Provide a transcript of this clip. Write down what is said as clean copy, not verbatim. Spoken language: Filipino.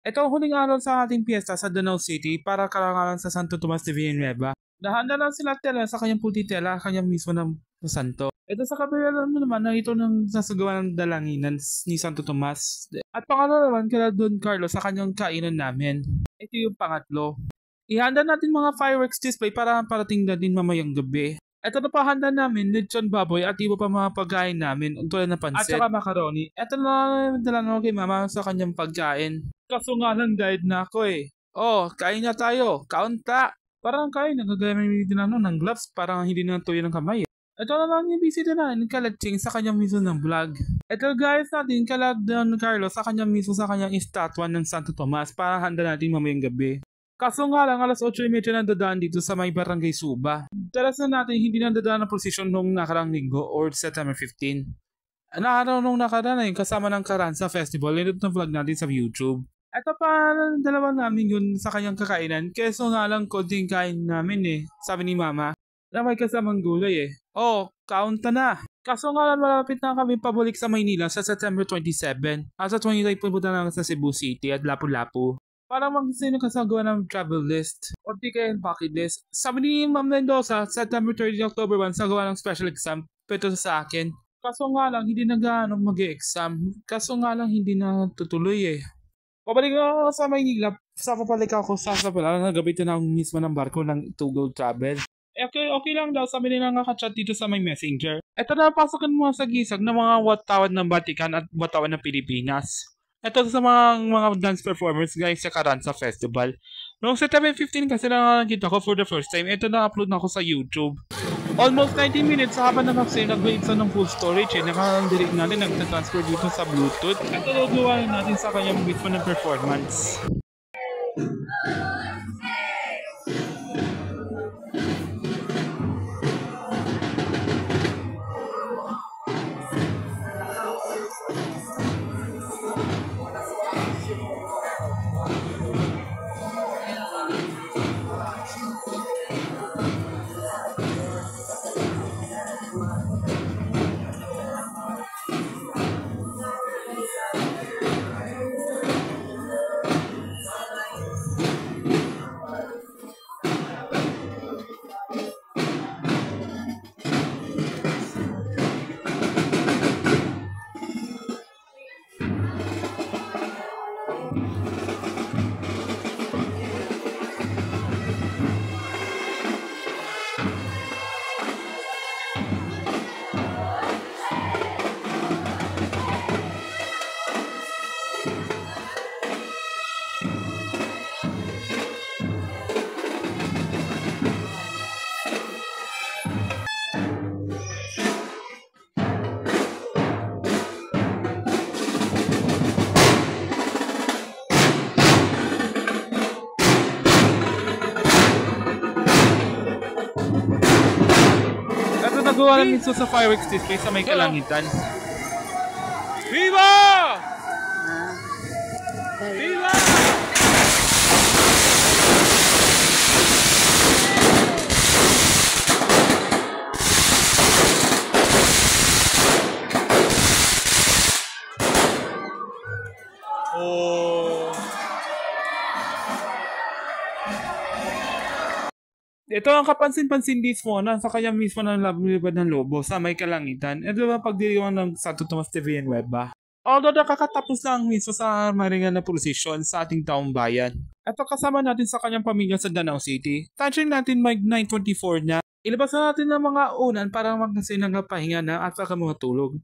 Ito ang huling araw sa ating piyesta sa Danau City para karangalan sa Santo Tomas de Villanueva. Nahanda lang sila tela sa kanyang puti tela, kanyang mismo ng santo. Ito sa kabila naman na ito ng sasagawa ng dalanginan ni Santo Tomas. At pangalawa naman kila Don Carlos sa kanyang kainan namin. Ito yung pangatlo. Ihanda natin mga fireworks display para parating na din mamayang gabi. Ito na pahanda namin, lechon baboy at iba pa mga pagkain namin tulad ng pansit. At saka macaroni. Ito na dala naman kay mama sa kanyang pagkain. Kaso nga lang diet na ako eh. Oh, kain na tayo. Kaunta. Parang kain, nagagamit din ng gloves, parang hindi na tuyo ng kamay. Ito na lang yung bisita na kalatsing sa kanyang mismo ng vlog. Ito guys natin, kala Don Carlos sa kanyang mismo sa kanyang estatwa ng Santo Tomas para handa natin mamayang gabi. Kaso nga lang, alas 8:30 na dadaan dito sa may Barangay Suba. Dalas na natin hindi na dadaan ng prosesyon nung nakarang linggo or September 15. Naaraw nung nakaraan ay kasama ng Carranza Festival, ito na vlog natin sa YouTube. Ito pa dalawa namin yun sa kanyang kakainan, keso nga lang konting kain namin eh, sabi ni mama, na may kasamang gulay eh. Oh, kaunta na! Kaso nga lang malapit na kami pabalik sa Maynila sa September 27, at sa 29 pupunta na sa Cebu City at Lapu-Lapu. Para mag-sino kasagawa ng travel list o di kaya bucket list. Sabi ni Ma'am Mendoza, September 30, October 1, sagawa ng special exam. Pero sa akin. Kaso nga lang, hindi na gaano mag-exam. Kaso nga lang, hindi na tutuloy eh. Pabalik ako sa Maynila. Sa papalik ako sa pala. Nagabitin ako mismo ng barko ng To Go Travel. Okay lang daw. Sabi nila nga ka-chat dito sa may messenger. Ito na, pasokan mo sa gisag ng mga watawad ng Vatican at watawad ng Pilipinas. Ito sa mga dance performers guys sa Carranza Festival. Noong September 15 kasi nakakita ko for the first time. Ito na-upload na ako sa YouTube. Almost 90 minutes sa habang nag-wait sa ng full storage eh. Nakadirect natin nag-transfer dito sa Bluetooth. Ito gawa natin sa kanyang mismo ng performance. Nagawa namin sa fireworks display sa may kalangitan. Viva! Viva! Oh. Ito ang kapansin-pansin mismo na sa kanya mismo ng labad ng lobo sa may kalangitan. Ito ba pagdiriwang ng Santo Tomas de Villanueva? Although nakakatapos lang mismo sa maringan na prosesyon sa ating taong bayan. Ito kasama natin sa kanyang pamilya sa Danau City. Touching natin mag 9:24 na. Ilabas na natin ng mga unan para magkasin ng pahinga na at saka mga tulog.